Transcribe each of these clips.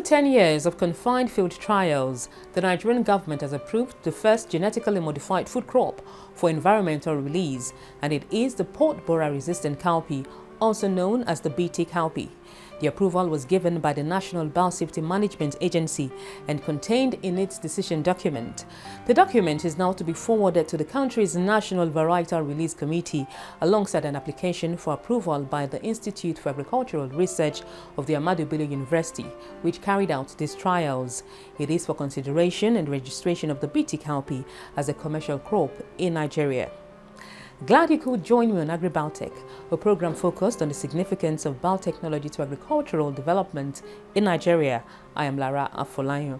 After 10 years of confined field trials, the Nigerian government has approved the first genetically modified food crop for environmental release, and it is the pot borer-resistant cowpea, also known as the BT cowpea. The approval was given by the National Biosafety Management Agency and contained in its decision document. The document is now to be forwarded to the country's National Varietal Release Committee alongside an application for approval by the Institute for Agricultural Research of the Ahmadu Bello University, which carried out these trials. It is for consideration and registration of the BT cowpea as a commercial crop in Nigeria. Glad you could join me on Agribiotech, a program focused on the significance of biotechnology to agricultural development in Nigeria. I am Lara Afolayan.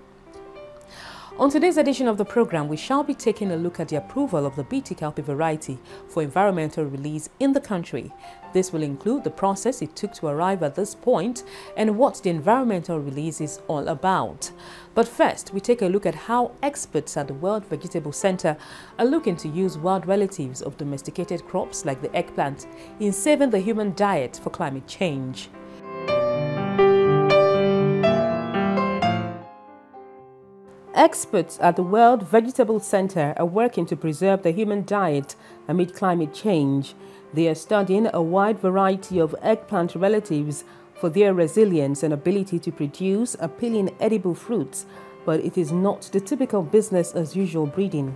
On today's edition of the program, we shall be taking a look at the approval of the BT cowpea variety for environmental release in the country. This will include the process it took to arrive at this point and what the environmental release is all about. But first, we take a look at how experts at the World Vegetable Center are looking to use wild relatives of domesticated crops like the eggplant in saving the human diet for climate change. Experts at the World Vegetable Center are working to preserve the human diet amid climate change. They are studying a wide variety of eggplant relatives for their resilience and ability to produce appealing edible fruits, but it is not the typical business-as-usual breeding.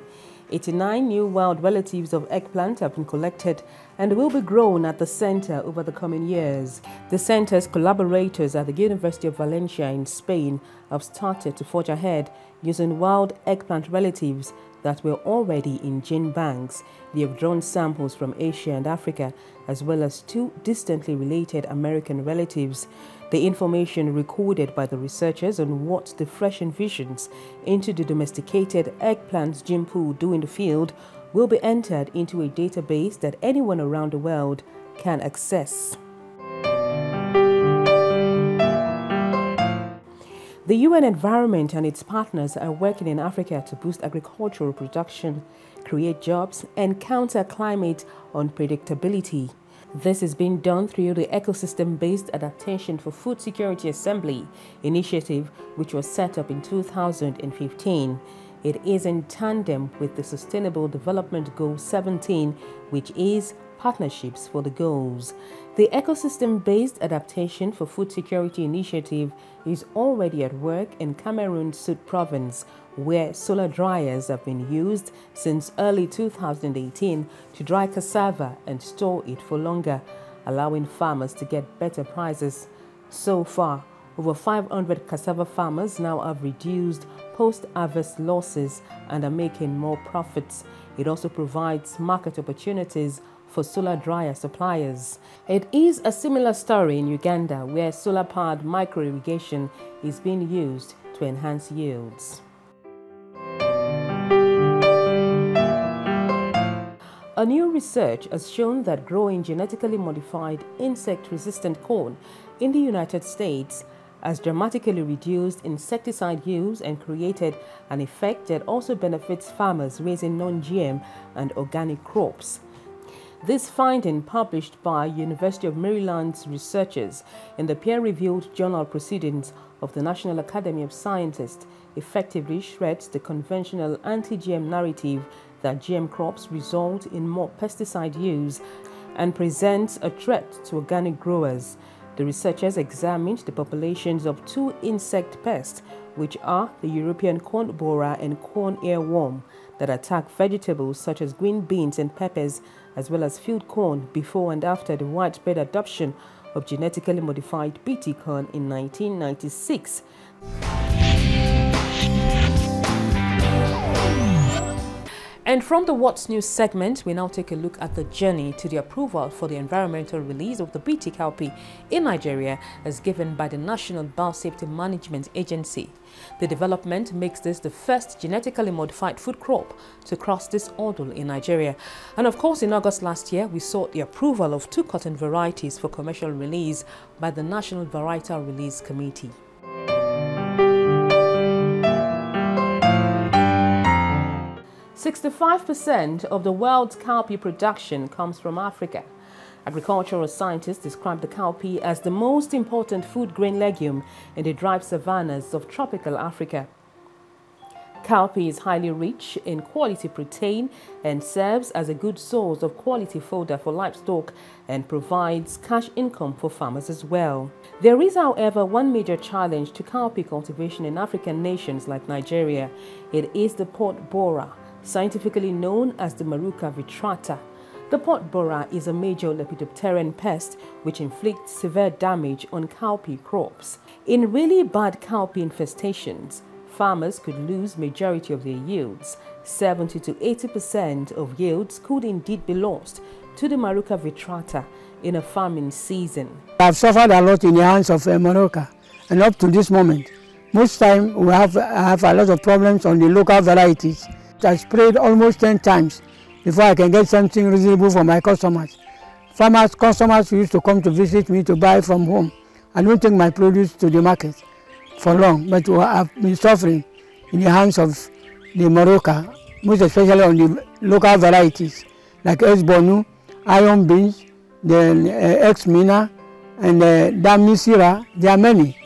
89 new wild relatives of eggplant have been collected and will be grown at the center over the coming years. The center's collaborators at the University of Valencia in Spain have started to forge ahead using wild eggplant relatives that were already in gene banks. They have drawn samples from Asia and Africa, as well as two distantly related American relatives. The information recorded by the researchers on what the fresh envisions into the domesticated eggplant's gene pool do in the field will be entered into a database that anyone around the world can access. The UN Environment and its partners are working in Africa to boost agricultural production, create jobs, and counter climate unpredictability. This is being done through the Ecosystem-Based Adaptation for Food Security Assembly initiative, which was set up in 2015. It is in tandem with the Sustainable Development Goal 17, which is Partnerships for the Goals. The Ecosystem-Based Adaptation for Food Security Initiative is already at work in Cameroon's Sud Province, where solar dryers have been used since early 2018 to dry cassava and store it for longer, allowing farmers to get better prices. So far, over 500 cassava farmers now have reduced post-harvest losses and are making more profits. It also provides market opportunities for solar dryer suppliers. It is a similar story in Uganda, where solar-powered micro-irrigation is being used to enhance yields. A new research has shown that growing genetically modified insect-resistant corn in the United States has dramatically reduced insecticide use and created an effect that also benefits farmers raising non-GM and organic crops. This finding, published by University of Maryland's researchers in the peer-reviewed journal Proceedings of the National Academy of Sciences, effectively shreds the conventional anti-GM narrative that GM crops result in more pesticide use and presents a threat to organic growers. The researchers examined the populations of two insect pests, which are the European corn borer and corn earworm, that attack vegetables such as green beans and peppers, as well as field corn, before and after the widespread adoption of genetically modified BT corn in 1996. And from the What's New segment, we now take a look at the journey to the approval for the environmental release of the BT cowpea in Nigeria as given by the National Biosafety Management Agency. The development makes this the first genetically modified food crop to cross this hurdle in Nigeria. And of course, in August last year, we saw the approval of two cotton varieties for commercial release by the National Varietal Release Committee. 65% of the world's cowpea production comes from Africa, Agricultural scientists describe the cowpea as the most important food grain legume in the dry savannas of tropical Africa. Cowpea is highly rich in quality protein and serves as a good source of quality fodder for livestock and provides cash income for farmers as well. There is, however, one major challenge to cowpea cultivation in African nations like Nigeria. It is the pod borer, scientifically known as the Maruca vitrata. The pod borer is a major lepidopteran pest which inflicts severe damage on cowpea crops. In really bad cowpea infestations, farmers could lose majority of their yields. 70 to 80% of yields could indeed be lost to the Maruca vitrata in a farming season. I've suffered a lot in the hands of Maruca, and up to this moment, most time I have a lot of problems on the local varieties. I sprayed almost 10 times before I can get something reasonable for my customers. Customers used to come to visit me to buy from home. I don't take my produce to the market for long, but I've been suffering in the hands of the Maruca, most especially on the local varieties like S-Bonu, Iron Beans, the X-Mina, and the Damisira. There are many.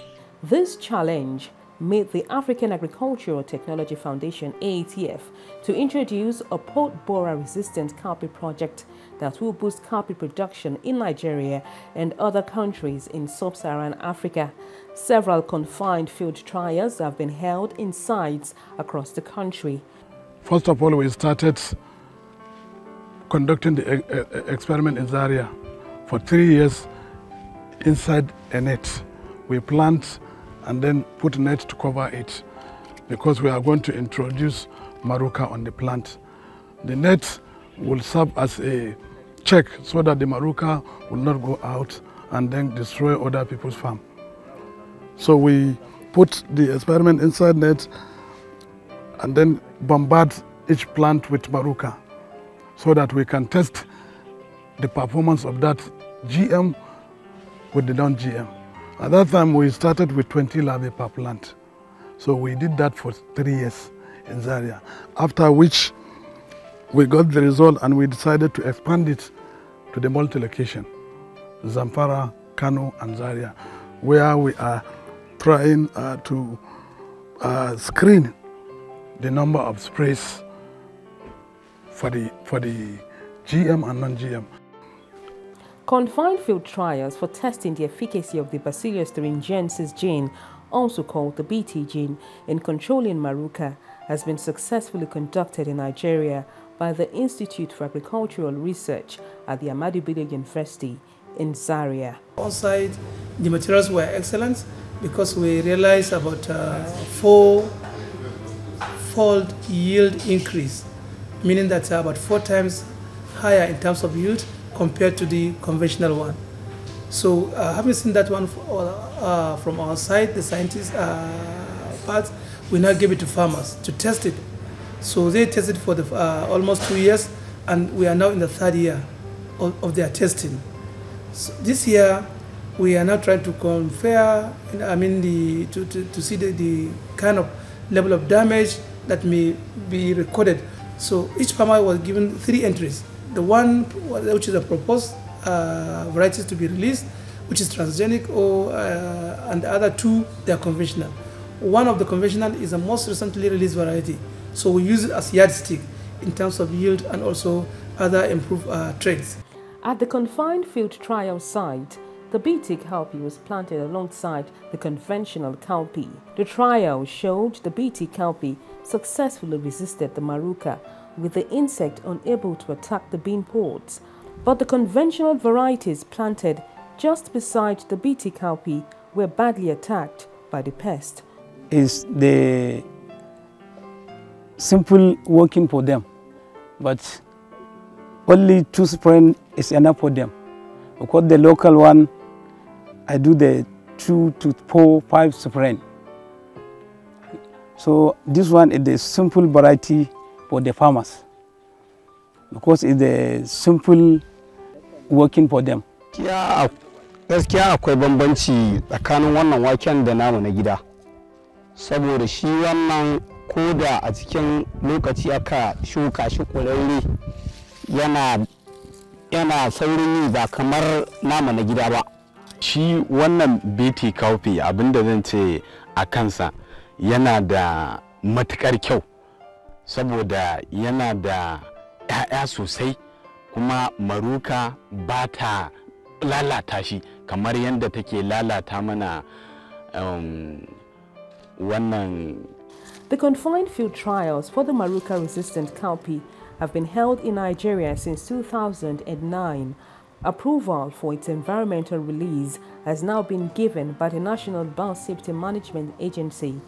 This challenge made the African Agricultural Technology Foundation, AATF, to introduce a pod borer resistant cowpea project that will boost cowpea production in Nigeria and other countries in sub-Saharan Africa. Several confined field trials have been held in sites across the country. First of all, we started conducting the experiment in Zaria for 3 years inside a net. We plant and then put a net to cover it because we are going to introduce Maruca on the plant. The net will serve as a check so that the Maruca will not go out and then destroy other people's farm. So we put the experiment inside net and then bombard each plant with Maruca so that we can test the performance of that GM with the non-GM. At that time, we started with 20 larvae per plant. So we did that for 3 years in Zaria, after which we got the result and we decided to expand it to the multi-location, Zamfara, Kano, and Zaria, where we are trying to screen the number of sprays for the GM and non-GM. Confined field trials for testing the efficacy of the Bacillus thuringiensis gene, also called the BT gene, in controlling Maruca has been successfully conducted in Nigeria by the Institute for Agricultural Research at the Ahmadu Bello University in Zaria. On site, the materials were excellent because we realized about 4-fold yield increase, meaning that about 4 times higher in terms of yield compared to the conventional one. So having seen that one from our side, the scientists part, we now give it to farmers to test it. So they tested for almost 2 years, and we are now in the 3rd year of their testing. So this year, we are now trying to compare, to see the kind of level of damage that may be recorded. So each farmer was given 3 entries. The one which is a proposed varieties to be released, which is transgenic, and the other 2, they are conventional. One of the conventional is the most recently released variety. So we use it as yardstick in terms of yield and also other improved traits. At the confined field trial site, the BT cowpea was planted alongside the conventional cowpea. The trial showed the BT cowpea successfully resisted the Maruca, with the insect unable to attack the bean pods. But the conventional varieties planted just beside the BT cowpea were badly attacked by the pest. Is the simple working for them, but only 2 sprays is enough for them. Because the local one, I do the 2 to 4, 5 sprays. So this one is the simple variety for the farmers, because it's the simple working for them. Gaskiya akwai bambanci tsakanin wannan waken da namu na gida, saboda shi wannan koda a cikin lokaci aka shuka shi ƙwararre yana yana saurin yi ba kamar nama na gida ba. Shi wannan BT cowpea abinda zan ce a kansa yana da matukar kyau saboda yana da 'ya'ya sosai kuma maruka ba ta lalata shi kamar yadda take lalata mana wannan. The confined field trials for the maruca-resistant cowpea have been held in Nigeria since 2009. Approval for its environmental release has now been given by the National Biosafety Management Agency.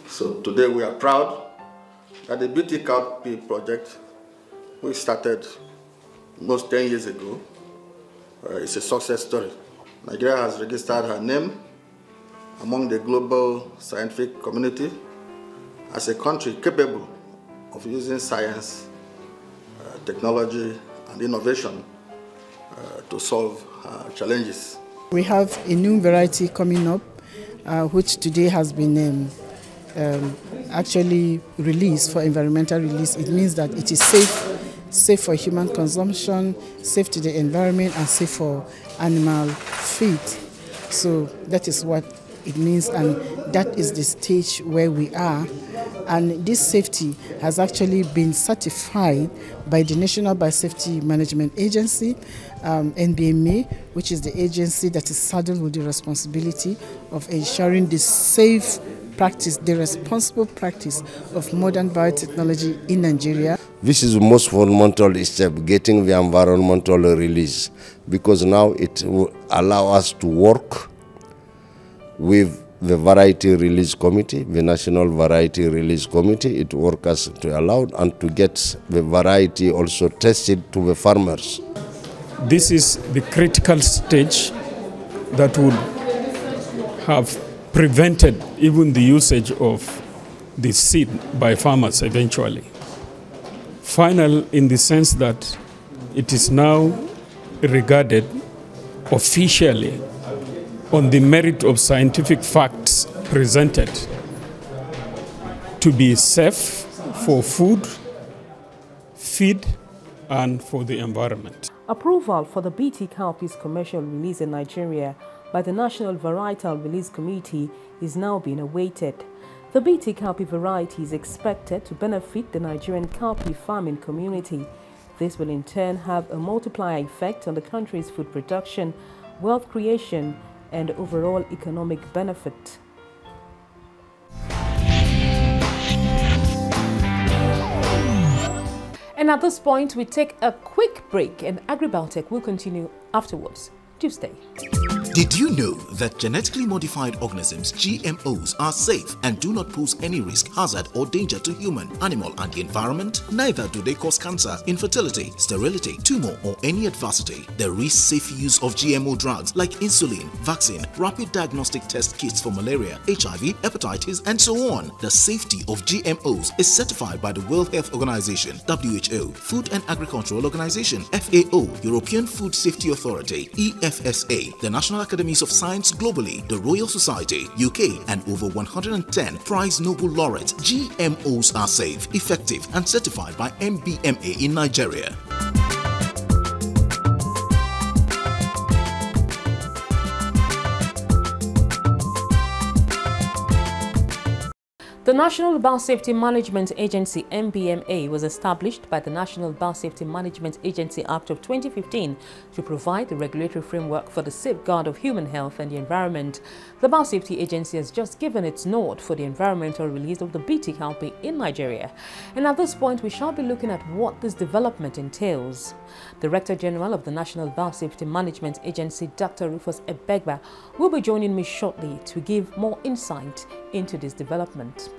So today we are proud that the BT cowpea project, which started almost 10 years ago, is a success story. Nigeria has registered her name among the global scientific community as a country capable of using science, technology, and innovation to solve challenges. We have a new variety coming up, which today has been actually released for environmental release. It means that it is safe for human consumption, safe to the environment, and safe for animal feed. So that is what it means, and that is the stage where we are. And this safety has actually been certified by the National Biosafety Management Agency, NBMA, which is the agency that is saddled with the responsibility of ensuring the safe practice, the responsible practice of modern biotechnology in Nigeria. This is the most fundamental step, getting the environmental release, because now it will allow us to work with the Variety Release Committee, the National Variety Release Committee. It works us to allow and to get the variety also tested to the farmers. This is the critical stage that would have prevented even the usage of the seed by farmers eventually. Final in the sense that it is now regarded officially on the merit of scientific facts presented to be safe for food, feed, and for the environment. Approval for the BT cowpea's commercial release in Nigeria by the National Varietal Release Committee is now being awaited. The BT cowpea variety is expected to benefit the Nigerian cowpea farming community. This will in turn have a multiplier effect on the country's food production, wealth creation, and overall economic benefit. And at this point, we take a quick break, and Agribiotech will continue afterwards. Do stay. Did you know that genetically modified organisms, GMOs, are safe and do not pose any risk, hazard or danger to human, animal and the environment? Neither do they cause cancer, infertility, sterility, tumor or any adversity. There is safe use of GMO drugs like insulin, vaccine, rapid diagnostic test kits for malaria, HIV, hepatitis and so on. The safety of GMOs is certified by the World Health Organization, WHO, Food and Agricultural Organization, FAO, European Food Safety Authority, EFSA, the National Academies of Science globally, the Royal Society, UK, and over 110 prize Nobel laureates. GMOs are safe, effective, and certified by NBMA in Nigeria. The National Biosafety Management Agency, NBMA, was established by the National Biosafety Management Agency Act of 2015 to provide the regulatory framework for the safeguard of human health and the environment. The Biosafety Agency has just given its nod for the environmental release of the BT cowpea in Nigeria. And at this point, we shall be looking at what this development entails. Director General of the National Biosafety Management Agency, Dr. Rufus Ebegba, will be joining me shortly to give more insight into this development.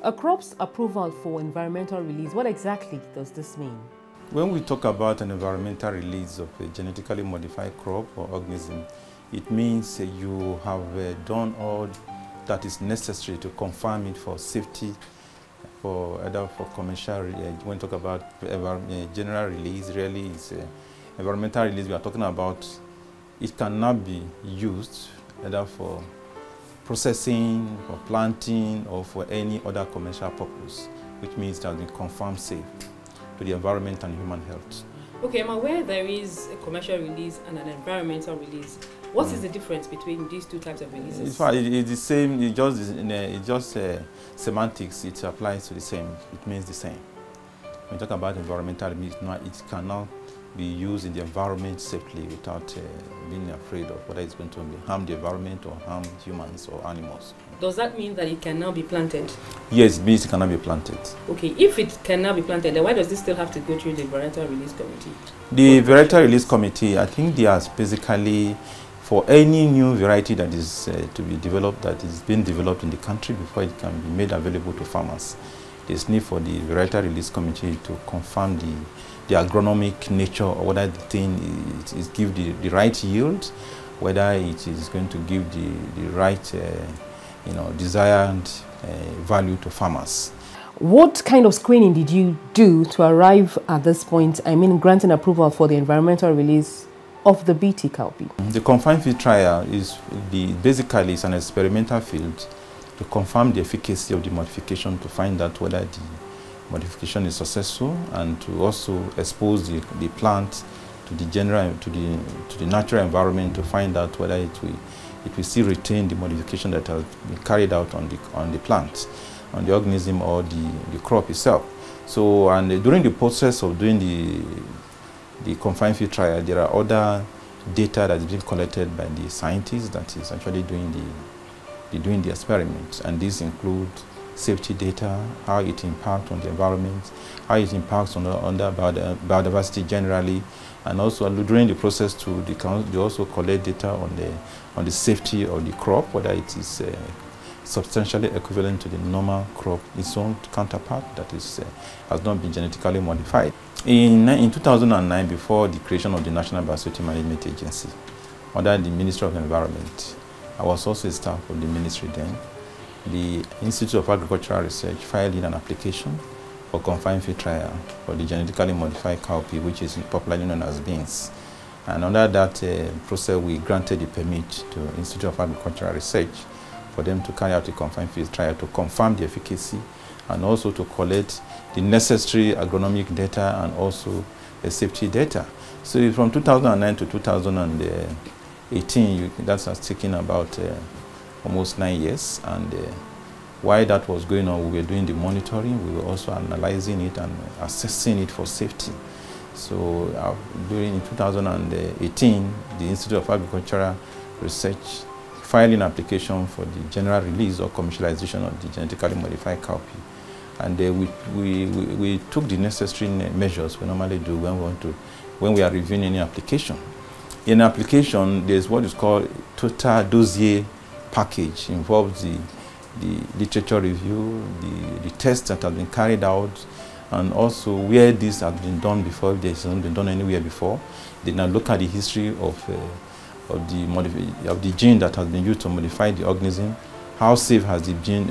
A crop's approval for environmental release, what exactly does this mean? When we talk about an environmental release of a genetically modified crop or organism, it means you have done all that is necessary to confirm it for safety, for either for commercial. When we talk about general release, really is environmental release. We are talking about it cannot be used either for processing, for planting, or for any other commercial purpose, which means it has been confirmed safe to the environment and human health. Okay, I'm aware there is a commercial release and an environmental release. What is the difference between these two types of releases? In fact, it's the same. It's just semantics. It applies to the same. It means the same. When you talk about environmental release, it cannot be used in the environment safely without being afraid of whether it's going to harm the environment or harm humans or animals. Does that mean that it can now be planted? Yes, it means it cannot be planted. Okay, if it can now be planted, then why does this still have to go through the Varietal Release Committee? The Varietal Release Committee, I think they are basically for any new variety that is to be developed, that is being developed in the country before it can be made available to farmers. There's need for the Varietal Release Committee to confirm the agronomic nature, or whether the thing is give the right yield, whether it is going to give the right desired value to farmers. What kind of screening did you do to arrive at this point, I mean granting approval for the environmental release of the BT cowpea? The confined field trial is basically an experimental field to confirm the efficacy of the modification, to find out whether the modification is successful, and to also expose the plant to the natural environment to find out whether it will still retain the modification that has been carried out on the plant, on the organism or the crop itself. So, and during the process of doing the confined field trial, there are other data that is being collected by the scientists that is actually doing the experiments, and these include safety data, how it impacts on the environment, how it impacts on the biodiversity generally, and also during the process they also collect data on the safety of the crop, whether it is substantially equivalent to the normal crop, its own counterpart that has not been genetically modified. In 2009, before the creation of the National Biosecurity Management Agency, under the Ministry of Environment, I was also a staff of the ministry then. The Institute of Agricultural Research filed in an application for confined field trial for the genetically modified cowpea, which is popularly known as beans. And under that process, we granted the permit to Institute of Agricultural Research for them to carry out a confined field trial to confirm the efficacy and also to collect the necessary agronomic data and also the safety data. So from 2009 to 2018, that has taken about almost 9 years, and while that was going on, we were doing the monitoring, we were also analyzing it and assessing it for safety. So during 2018, the Institute of Agricultural Research filed an application for the general release or commercialization of the genetically modified cowpea. And we took the necessary measures we normally do when we are reviewing any application. In an application, there's what is called total dossier package. Involves the literature review, the tests that have been carried out, and also where this has been done before, if this hasn't been done anywhere before. They now look at the history of the gene that has been used to modify the organism. How safe has the gene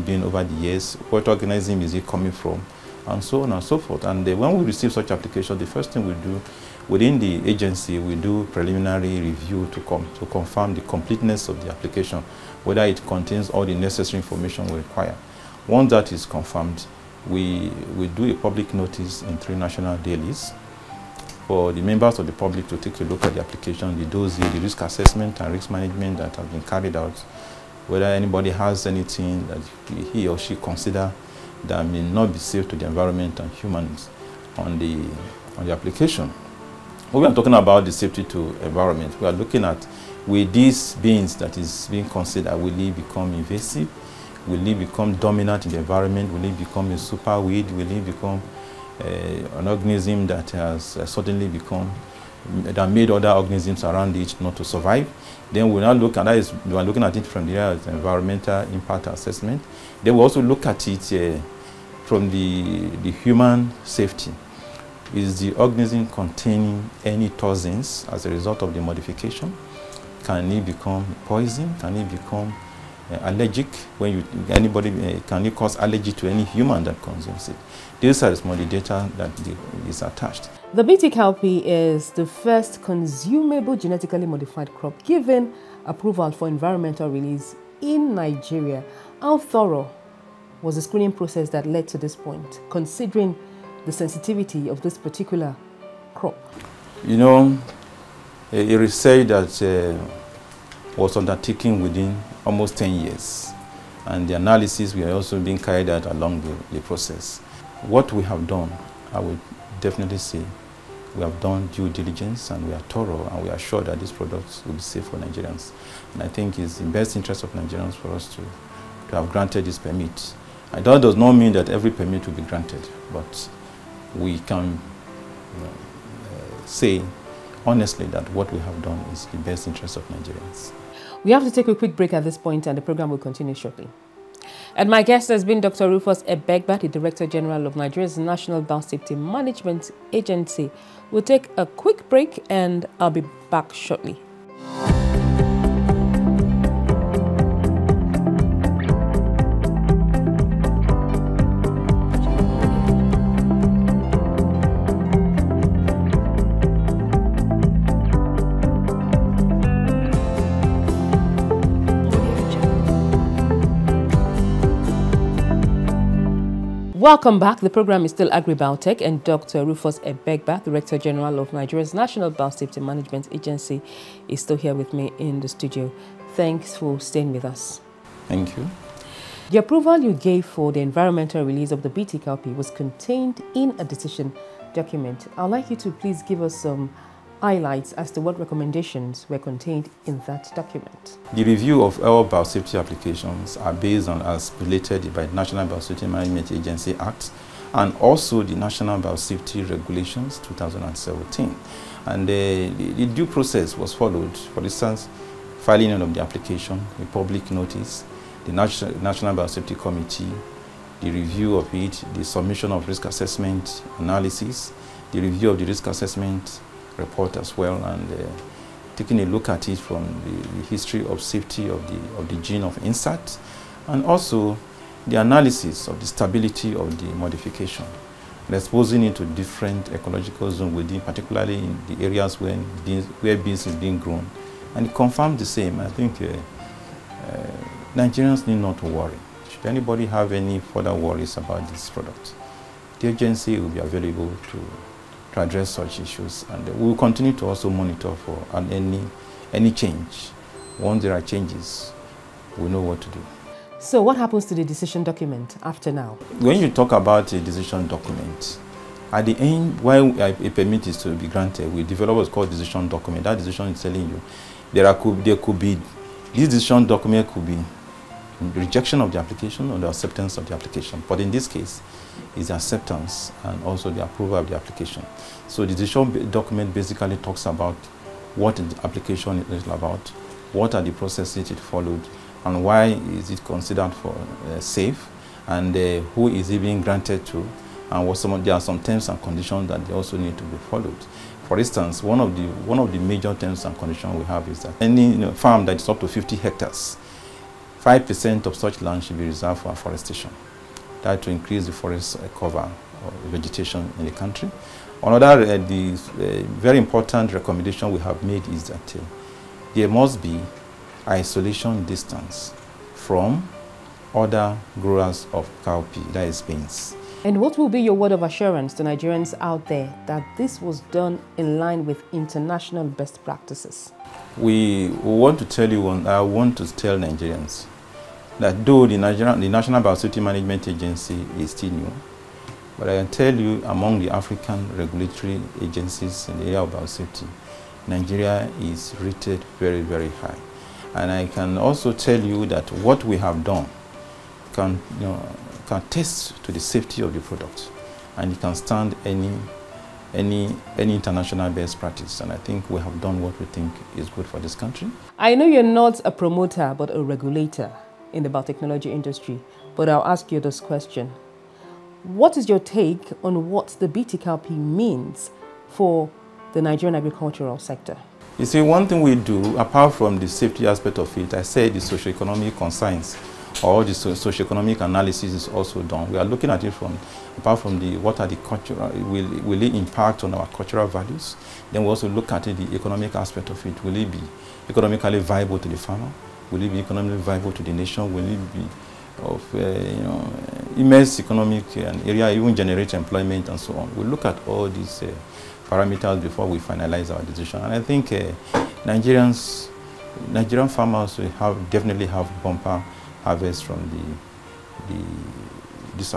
been over the years? What organism is it coming from? And so on and so forth. And when we receive such applications, the first thing we do within the agency, we do preliminary review to confirm the completeness of the application, whether it contains all the necessary information we require. Once that is confirmed, we do a public notice in 3 national dailies for the members of the public to take a look at the application, the dossier, the risk assessment and risk management that has been carried out, whether anybody has anything that he or she consider that may not be safe to the environment and humans on the application. When we are talking about the safety to environment, we are looking at, with these beans that is being considered, will it become invasive? Will it become dominant in the environment? Will it become a super weed? Will it become an organism that has suddenly become, that made other organisms around it not to survive? Then we now look at that, we are looking at it from the area of environmental impact assessment. Then we also look at it from the human safety. Is the organism containing any toxins as a result of the modification? Can it become poison? Can it become allergic? Can it cause allergy to any human that consumes it? These are some of the data that is attached. The BT cowpea is the first consumable genetically modified crop given approval for environmental release in Nigeria. How thorough was the screening process that led to this point, considering the sensitivity of this particular crop? You know, a research that was undertaken within almost 10 years, and the analysis were also being carried out along the process. What we have done, I would definitely say, we have done due diligence and we are thorough and we are sure that these products will be safe for Nigerians. And I think it's in the best interest of Nigerians for us to have granted this permit. And that does not mean that every permit will be granted, but we can say honestly that what we have done is the best interest of Nigerians. We have to take a quick break at this point and the program will continue shortly. And my guest has been Dr. Rufus Ebegbah, the Director General of Nigeria's National Biosafety Management Agency. We'll take a quick break and I'll be back shortly. Welcome back. The program is still Agribiotech, and Dr. Rufus Ebegbah, Director General of Nigeria's National Biosafety Management Agency, is still here with me in the studio. Thanks for staying with us. Thank you. The approval you gave for the environmental release of the BT cowpea was contained in a decision document. I'd like you to please give us some highlights as to what recommendations were contained in that document. The review of all biosafety applications are based on as related by the National Biosafety Management Agency Act and also the National Biosafety Regulations 2017. And the due process was followed. For instance, filing of the application, a public notice, the National Biosafety Committee, the review of it, the submission of risk assessment analysis, the review of the risk assessment report as well, and taking a look at it from the history of safety of the gene of insect, and also the analysis of the stability of the modification, and exposing it to different ecological zones within, particularly in the areas where beans is being grown, and it confirmed the same. I think Nigerians need not to worry. Should anybody have any further worries about this product, the agency will be available to address such issues, and we will continue to also monitor for any change. Once there are changes, we know what to do. So what happens to the decision document after now? When you talk about a decision document, at the end, while a permit is to be granted, we develop what's called decision document. That decision is telling you there could be this decision document could be rejection of the application or the acceptance of the application. But in this case, is the acceptance and also the approval of the application. So the decision document basically talks about what the application is about, what are the processes it followed, and why is it considered for safe, and who is it being granted to, and there are some terms and conditions that they also need to be followed. For instance, one of the major terms and conditions we have is that any farm that is up to 50 hectares, 5% of such land should be reserved for afforestation. That to increase the forest cover or vegetation in the country. Another very important recommendation we have made is that there must be isolation distance from other growers of cowpea, that is beans. And what will be your word of assurance to Nigerians out there that this was done in line with international best practices? We want to tell you, I want to tell Nigerians that though the National Biosafety Management Agency is still new, but I can tell you among the African regulatory agencies in the area of biosafety, Nigeria is rated very, very high. And I can also tell you that what we have done can test to the safety of the product, and it can stand any international best practice. And I think we have done what we think is good for this country. I know you're not a promoter, but a regulator in the biotechnology industry, but I'll ask you this question. What is your take on what the BT cowpea means for the Nigerian agricultural sector? You see, one thing we do, apart from the safety aspect of it, I said the socioeconomic concerns or the socioeconomic analysis is also done. We are looking at it from, apart from what are the cultural, will it impact on our cultural values? Then we also look at it, the economic aspect of it. Will it be economically viable to the farmer? Will it be economically viable to the nation? Will it be of immense economic area, even generate employment and so on? We look at all these parameters before we finalize our decision. And I think Nigerian farmers will definitely have bumper harvest from this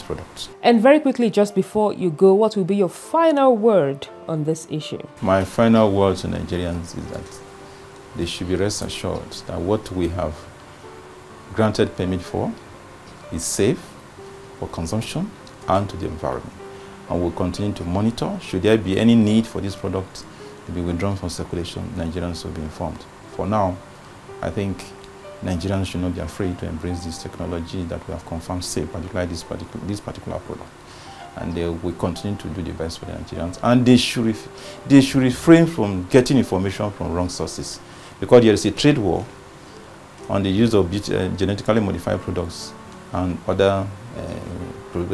product. And very quickly, just before you go, what will be your final word on this issue? My final word to Nigerians is that they should be rest assured that what we have granted permit for is safe for consumption and to the environment. And we'll continue to monitor. Should there be any need for this product to be withdrawn from circulation, Nigerians will be informed. For now, I think Nigerians should not be afraid to embrace this technology that we have confirmed safe, particularly this particular product. And they will continue to do the best for the Nigerians. And they should refrain from getting information from wrong sources, because there is a trade war on the use of genetically modified products and other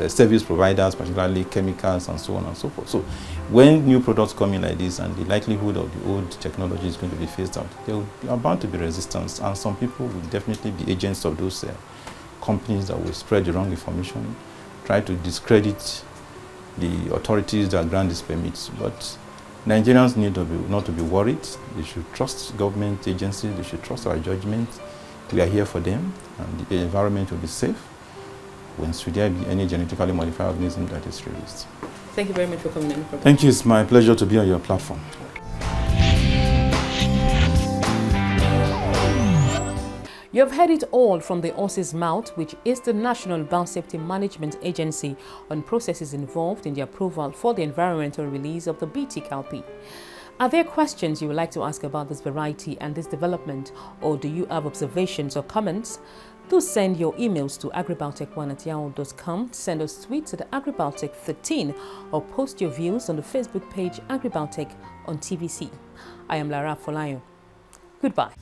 service providers, particularly chemicals and so on and so forth. So when new products come in like this and the likelihood of the old technology is going to be phased out, there are bound to be resistance, and some people will definitely be agents of those companies that will spread the wrong information, try to discredit the authorities that grant these permits. But Nigerians need not to be worried. They should trust government agencies, they should trust our judgment. We are here for them, and the environment will be safe when should there be any genetically modified organism that is released. Thank you very much for coming in. Thank you. It's my pleasure to be on your platform. You have heard it all from the horse's mouth, which is the National Biosafety Management Agency, on processes involved in the approval for the environmental release of the BT cowpea. Are there questions you would like to ask about this variety and this development, or do you have observations or comments? Do send your emails to agribiotech1@yahoo.com, send us tweets at agribiotech13, or post your views on the Facebook page Agribiotech on TVC. I am Lara Folayo. Goodbye.